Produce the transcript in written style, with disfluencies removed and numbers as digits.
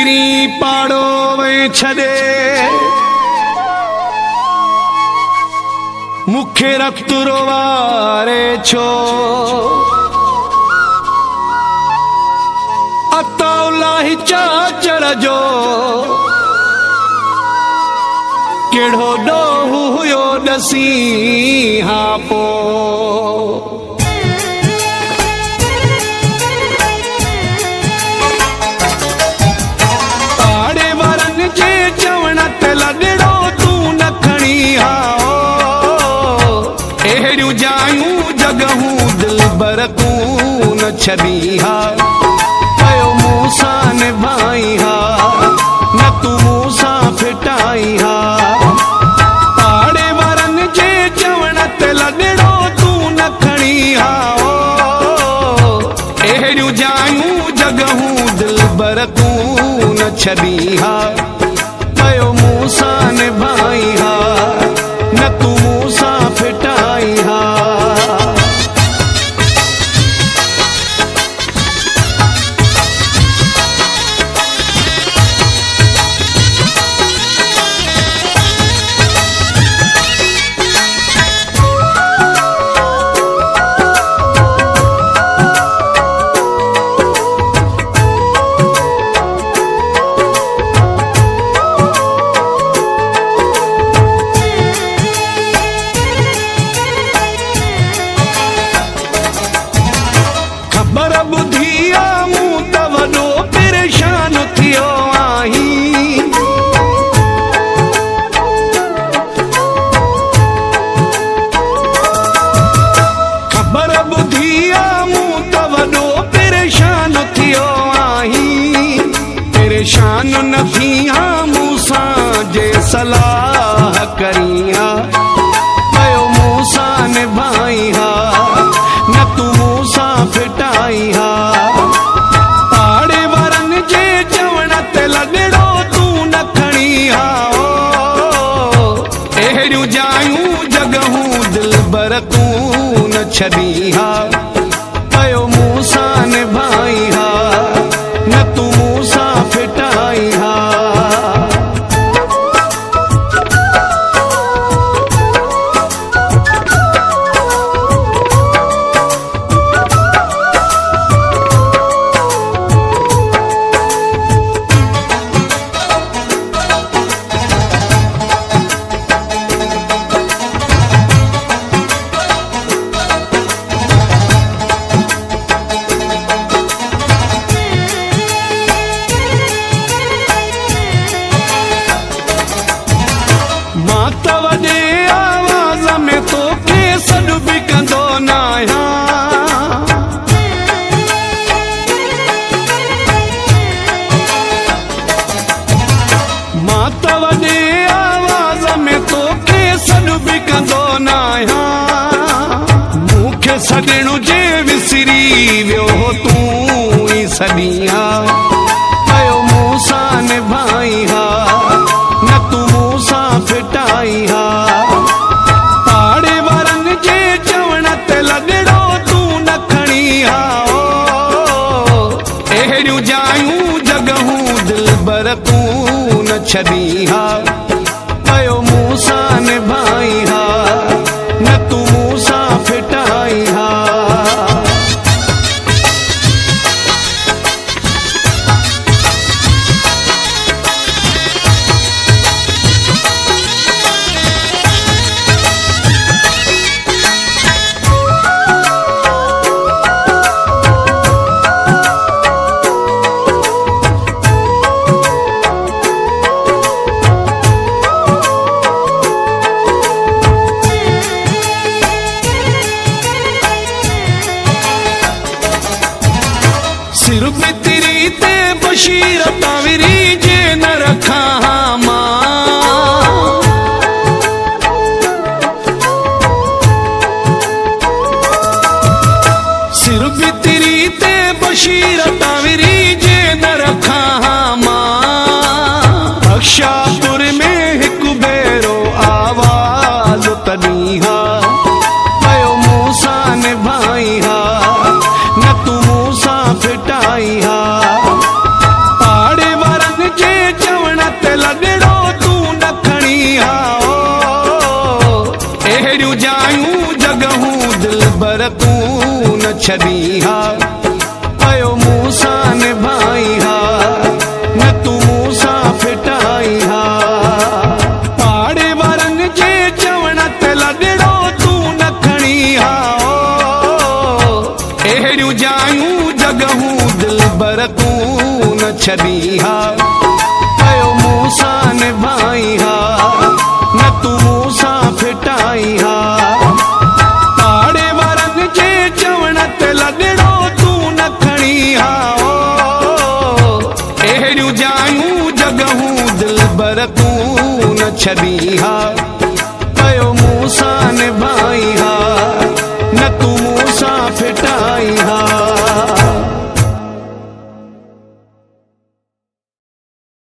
किरी पाड़ो वे छदे मुखे रक्त रोवारे छो अतौलाही चाचड़ जो केड़ो डोहु हुयो दसी हाँ पो आड़े वरन जे चवण ते लडड़ो तू न खणी आओ एड़ियूं जायूं जगहूं दिलबर तू न छदी हा कयो मूसा निभाई हा न तू मूसा फिटाई हा आड़े वरन जे चवण ते लडड़ो तू न खणी आओ एड़ियूं जायूं जगहूं दिलबर तू न छदी हा कयो मूसा निभाई हा न तू मूसा फिटाई हा बर बुधिया मूं त वॾो परेशान थियो आहीं ख़बर बुधिया मूं त वॾो परेशान थियो आहीं परेशान न थिया मूंसां जे सलाह करी हा कयो मूंसा निभाई हा न तू मूसा फिटाई हा आड़े वरन जे चवण ते लडड़ो तू न खणी आओ एड़ियूं जायूं जगहूं दिलबर तू न छदी हा कयो मूसा निभाई हा न तू मूसा फिटाई हा मां त वॾे आवाज़ में तोखे सॾु बि कंदो न आहियां मां त वॾे आवाज़ में तोखे सॾु बि कंदो न आहियां मूंखे सॾणु जे विसरी वियो तूं ई सॾी हा कयो मूंसा निभाई हा न तू मूसा फिटाई हा आड़े वरन जे चवण ते लडड़ो तू न खणी आओ एड़ियूं जायूं जगहूं दिलबर तू न छदी हा कयो मूसा निभाई हा न तू मूसा फिटाई हा सिर पे तेरी ते बशीर तावरी जे न रखा मां सिर पे तेरी ते बशीर तावरी जे न रखा मां अक्षापुर में हिक भेरो आवाज तॾी हा कयो मूसा निभाई हा न तू मूसा फिटाई हा आड़े वरन तू न छॾी हा पयो मूंसां निभाई हा न तू मूंसां फिटाई हा पाड़े वारनि जे चवण ते लॾड़ो तू न खणी हा अहिड़ियूं जायूं जॻहूं दिलबर तू न छॾी हा पयो मूंसां निभाई हा न तू मूंसां फिटाई हा पाड़े वारनि जे चवण ते लॾड़ो तू न खणी हा अहिड़ियूं जायूं जॻहूं दिलबर तू न छॾी हा